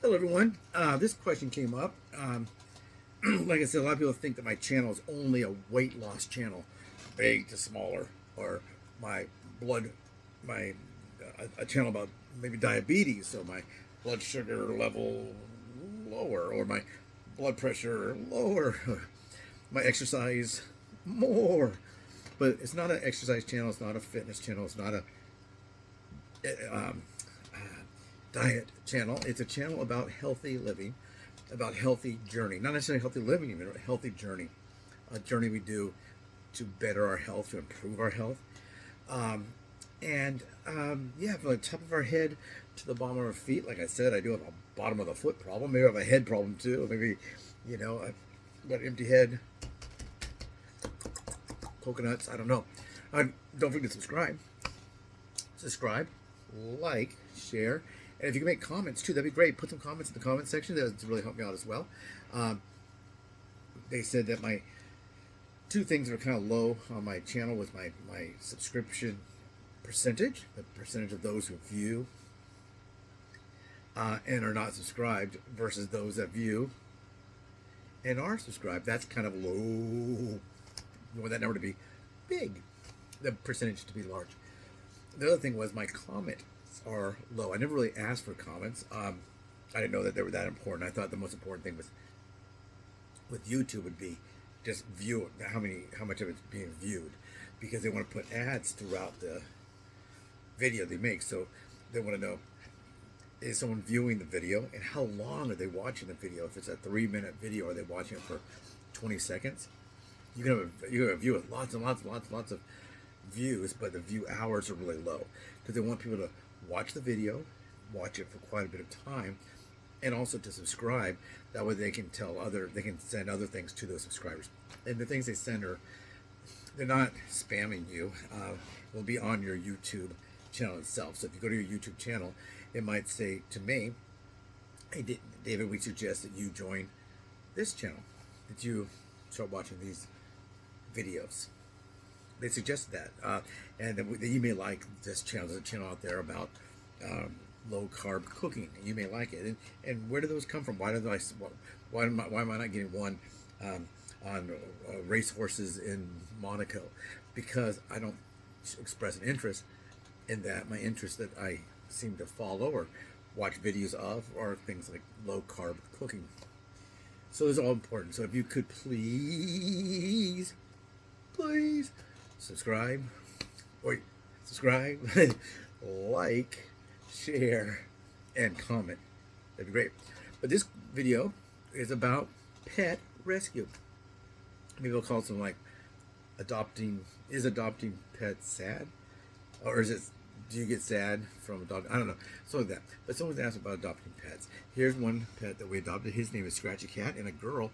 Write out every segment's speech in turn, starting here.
Hello, everyone. This question came up. Like I said, a lot of people think that my channel is only a weight loss channel, big to smaller, or my blood, my a channel about maybe diabetes, so my blood sugar level lower, or my blood pressure lower, my exercise more. But it's not an exercise channel. It's not a fitness channel. It's not a um, diet channel. It's a channel about healthy living, about healthy journey. Not necessarily healthy living, even a healthy journey. A journey we do to better our health, to improve our health. Yeah, from the top of our head to the bottom of our feet, like I said, I do have a bottom of the foot problem. Maybe I have a head problem too. Maybe, I've got an empty head, coconuts, I don't know. Don't forget to subscribe, like, share, and if you can make comments too, that'd be great. Put some comments in the comment section. That would really help me out as well. They said that my two things that are kind of low on my channel was my subscription percentage, the percentage of those who view and are not subscribed versus those that view and are subscribed. That's kind of low. You want that number to be big, the percentage to be large. The other thing was my comments are low. I never really asked for comments. I didn't know that they were that important. I thought the most important thing was with YouTube would be just view it, how much of it's being viewed, because they want to put ads throughout the video they make. So they want to know, is someone viewing the video, and how long are they watching the video? If it's a 3-minute video, are they watching it for 20 seconds? You can have a view with lots and lots of views, but the view hours are really low because they want people to watch the video, watch it for quite a bit of time, and also to subscribe. That way they can send other things to those subscribers. And the things they send they're not spamming you. It will be on your YouTube channel itself. So if you go to your YouTube channel, it might say to me, "Hey, David, we suggest that you join this channel, that you start watching these videos." They suggested that, and that you may like this channel. There's a channel out there about low carb cooking. You may like it, and where do those come from? Why am I not getting one on race horses in Monaco? Because I don't express an interest in that. My interest that I seem to follow or watch videos of are things like low carb cooking. So it's all important. So if you could please subscribe, like, share, and comment. That'd be great. But this video is about pet rescue. Maybe we'll call it something like is adopting pets sad? Or do you get sad from adopting? I don't know. Something like that. But someone's asked about adopting pets. Here's one pet that we adopted. His name is Scratchy Cat, and a girl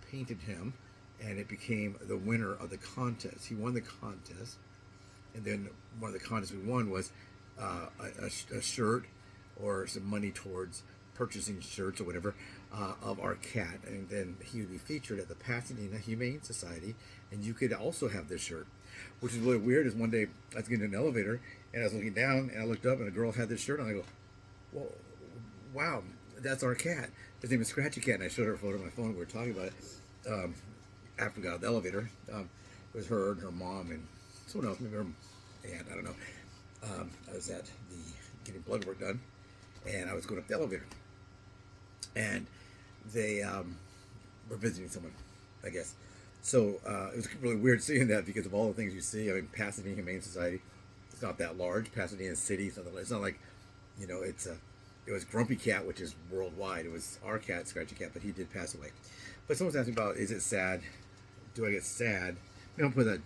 painted him, and it became the winner of the contest. He won the contest, and then one of the contests we won was a shirt or some money towards purchasing shirts or whatever of our cat, and then he would be featured at the Pasadena Humane Society, and you could also have this shirt. Which is really weird. Is one day I was getting in an elevator and I was looking down and I looked up and a girl had this shirt on. I go, "Well, wow, that's our cat. His name is Scratchy Cat." And I showed her a photo on my phone. We were talking about it after we got out of the elevator. It was her and her mom and someone else, maybe her aunt. I don't know. I was at getting blood work done, and I was going up the elevator, and they were visiting someone, I guess. So it was really weird seeing that because of all the things you see. I mean, Pasadena Humane Society, it's not that large. Pasadena City, it's not like, it was Grumpy Cat, which is worldwide. It was our cat, Scratchy Cat, but he did pass away. But someone's asking about, is it sad? Do I get sad? Don't put that.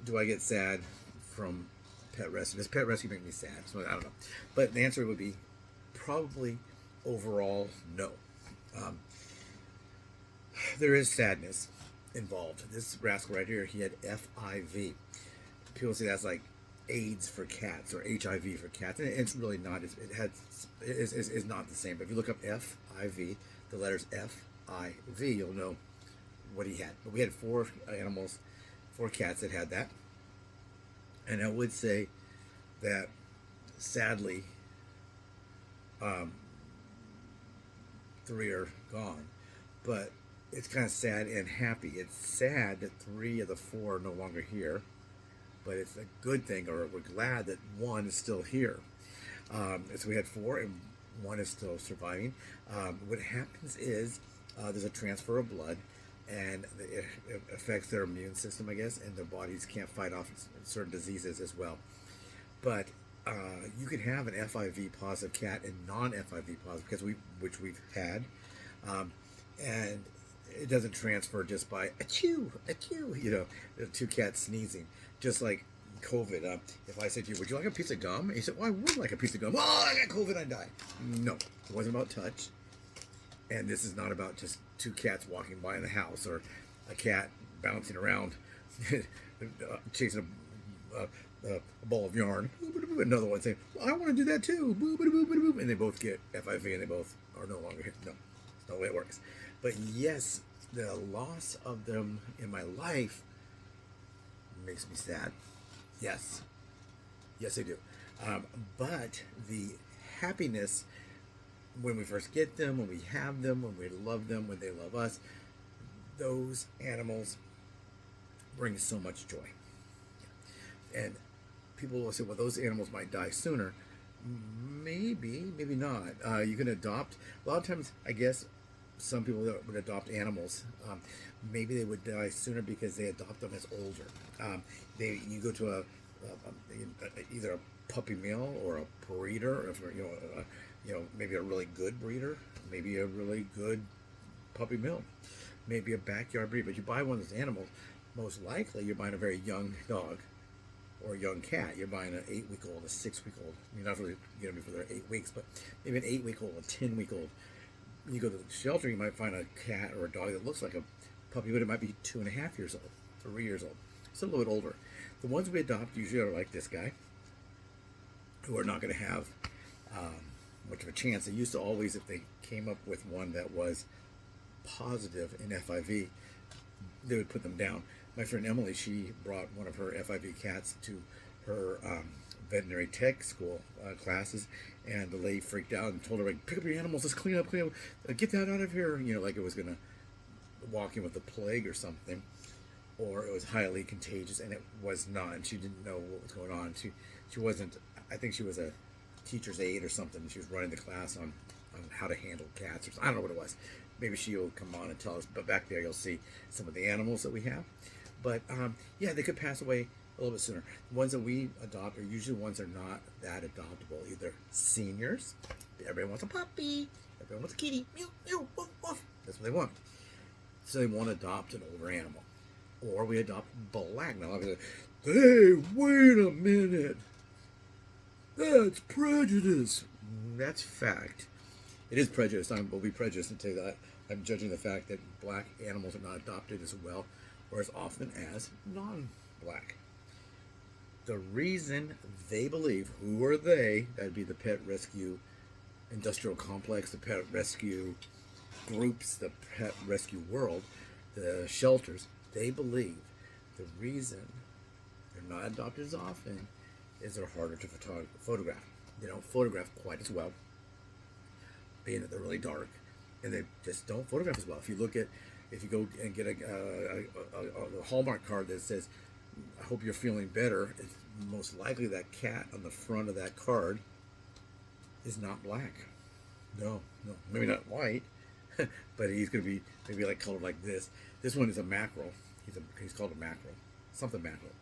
Do I get sad from pet rescue? Does pet rescue make me sad? So I don't know. But the answer would be probably overall no. There is sadness involved. This rascal right here, he had FIV. People say that's like AIDS for cats or HIV for cats, and it's really not. It's not the same. But if you look up FIV, the letters FIV, you'll know what he had. But we had 4 cats that had that, and I would say that sadly, 3 are gone. But it's kind of sad and happy. It's sad that 3 of the 4 are no longer here, but it's a good thing, or we're glad that 1 is still here. So we had 4 and 1 is still surviving. What happens is there's a transfer of blood, and it affects their immune system, I guess, and their bodies can't fight off certain diseases as well. But you can have an FIV positive cat and non-FIV positive, which we've had, and it doesn't transfer just by achoo, achoo, you know, 2 cats sneezing, just like COVID. If I said to you, would you like a piece of gum? And you said, well, I would like a piece of gum. Oh, I got COVID, I die. No, it wasn't about touch. And this is not about just 2 cats walking by in the house, or a cat bouncing around chasing a ball of yarn. Another one saying, well, I want to do that too. And they both get FIV and they both are no longer here. No, that's not the way it works. But yes, the loss of them in my life makes me sad. Yes. Yes, I do. But the happiness when we first get them, when we have them, when we love them, when they love us, those animals bring so much joy. And people will say, well, those animals might die sooner. Maybe, maybe not. You can adopt. A lot of times, I guess, some people that would adopt animals, maybe they would die sooner because they adopt them as older. You go to either a puppy mill or a breeder, if maybe a really good breeder, maybe a really good puppy mill, maybe a backyard breed. But you buy one of those animals, most likely you're buying a very young dog or a young cat. You're buying an 8-week-old, a 6-week-old. You're not really getting them before they're 8 weeks, but maybe an 8-week-old, a 10-week-old. When you go to the shelter, you might find a cat or a dog that looks like a puppy, but it might be 2.5 years old, 3 years old. It's a little bit older. The ones we adopt usually are like this guy, who are not going to have much of a chance. They used to always, if they came up with one that was positive in FIV, they would put them down. My friend Emily, she brought one of her FIV cats to her veterinary tech school classes, and the lady freaked out and told her, like, pick up your animals, let's clean up, get that out of here, like it was going to walk in with the plague or something, or it was highly contagious, and it was not, and she didn't know what was going on. She wasn't, I think she was a teacher's aide or something. She was running the class on how to handle cats, or something. I don't know what it was. Maybe she'll come on and tell us, but back there you'll see some of the animals that we have. But yeah, they could pass away a little bit sooner. The ones that we adopt are usually ones that are not that adoptable. Either seniors, everybody wants a puppy, everyone wants a kitty, meow, meow, woof, woof. That's what they want. So they won't adopt an older animal. Or we adopt black. Now, obviously, hey, wait a minute. That's prejudice. That's fact. It is prejudice. I will be prejudiced and tell you that. I'm judging the fact that black animals are not adopted as well, or as often as non-black. The reason they believe, who are they? That'd be the pet rescue industrial complex, the pet rescue groups, the pet rescue world, the shelters. They believe the reason they're not adopted as often is they're harder to photograph. They don't photograph quite as well, being that they're really dark, and they just don't photograph as well. If you go and get a Hallmark card that says, I hope you're feeling better, it's most likely that cat on the front of that card is not black. No, maybe not white, but he's going to be maybe like colored like this. This one is a mackerel. He's called a mackerel, something mackerel,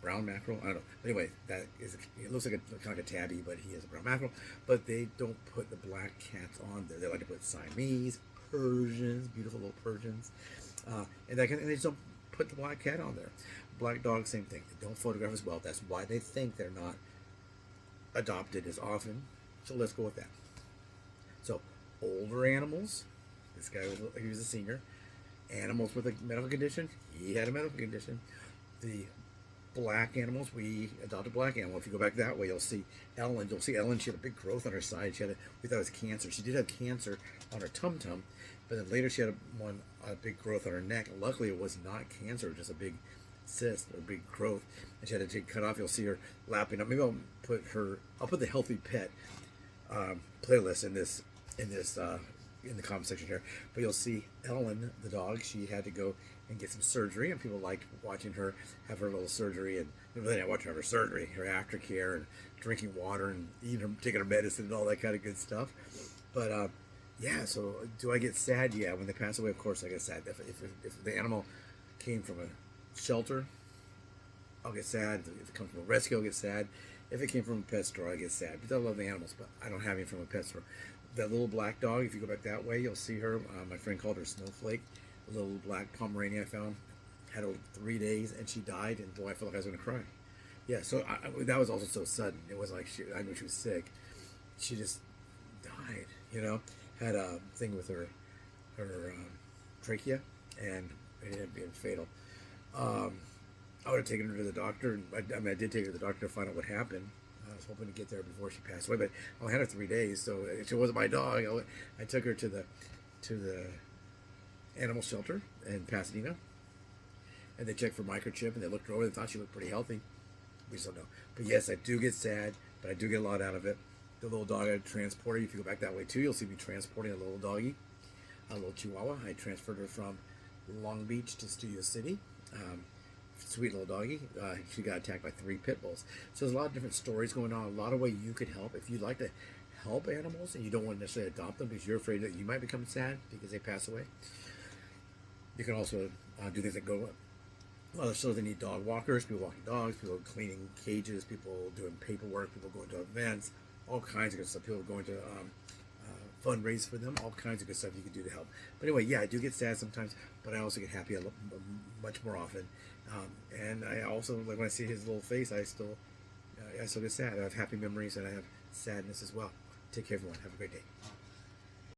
brown mackerel. I don't know. But anyway, it looks like kind of like a tabby, but he is a brown mackerel. But they don't put the black cats on there. They like to put Siamese, Persians, beautiful little Persians, and they just don't put the black cat on there. Black dog, same thing. They don't photograph as well. That's why they think they're not adopted as often. So let's go with that. So older animals. This guy he was a senior. Animals with a medical condition. He had a medical condition. The black animals, we adopted a black animal. If you go back that way, you'll see Ellen. You'll see Ellen. She had a big growth on her side. We thought it was cancer. She did have cancer on her tum-tum, but then later she had a big growth on her neck. Luckily, it was not cancer, just a big cyst or big growth, and she had to cut off. You'll see her lapping up. Maybe I'll put the Healthy Pet playlist in this in the comment section here. But you'll see Ellen, the dog, she had to go and get some surgery, and people liked watching her have her little surgery, and really not watching her have her surgery, her aftercare, and drinking water, and eating her, taking her medicine, and all that kind of good stuff. But yeah, so do I get sad? Yeah, when they pass away, of course I get sad. If the animal came from a shelter, I'll get sad. If it comes from a rescue, I'll get sad. If it came from a pet store, I get sad. Because I love the animals, but I don't have any from a pet store. That little black dog, if you go back that way, you'll see her. My friend called her Snowflake. A little black Pomeranian I found. Had her 3 days, and she died, and boy, I felt like I was going to cry. Yeah, so that was also so sudden. It was like I knew she was sick. She just died, you know. Had a thing with her trachea, and it ended up being fatal. I would have taken her to the doctor. I mean, I did take her to the doctor to find out what happened. I was hoping to get there before she passed away, but I only had her 3 days, so she wasn't my dog. I took her to the animal shelter in Pasadena, and they checked for microchip, and they looked her over. They thought she looked pretty healthy. We just don't know. But yes, I do get sad, but I do get a lot out of it. The little dog I transported, if you go back that way too, you'll see me transporting a little doggy, a little Chihuahua. I transferred her from Long Beach to Studio City. Sweet little doggy. She got attacked by 3 pit bulls. So there's a lot of different stories going on, a lot of ways you could help. If you'd like to help animals and you don't want to necessarily adopt them because you're afraid that you might become sad because they pass away, you can also do things that go well. So they need dog walkers, people walking dogs, people cleaning cages, people doing paperwork, people going to events, all kinds of good stuff. People going to fundraise for them, all kinds of good stuff you can do to help. But anyway, yeah, I do get sad sometimes, but I also get happy much more often. And I also, like when I see his little face, I still get sad. I have happy memories and I have sadness as well. Take care, everyone. Have a great day.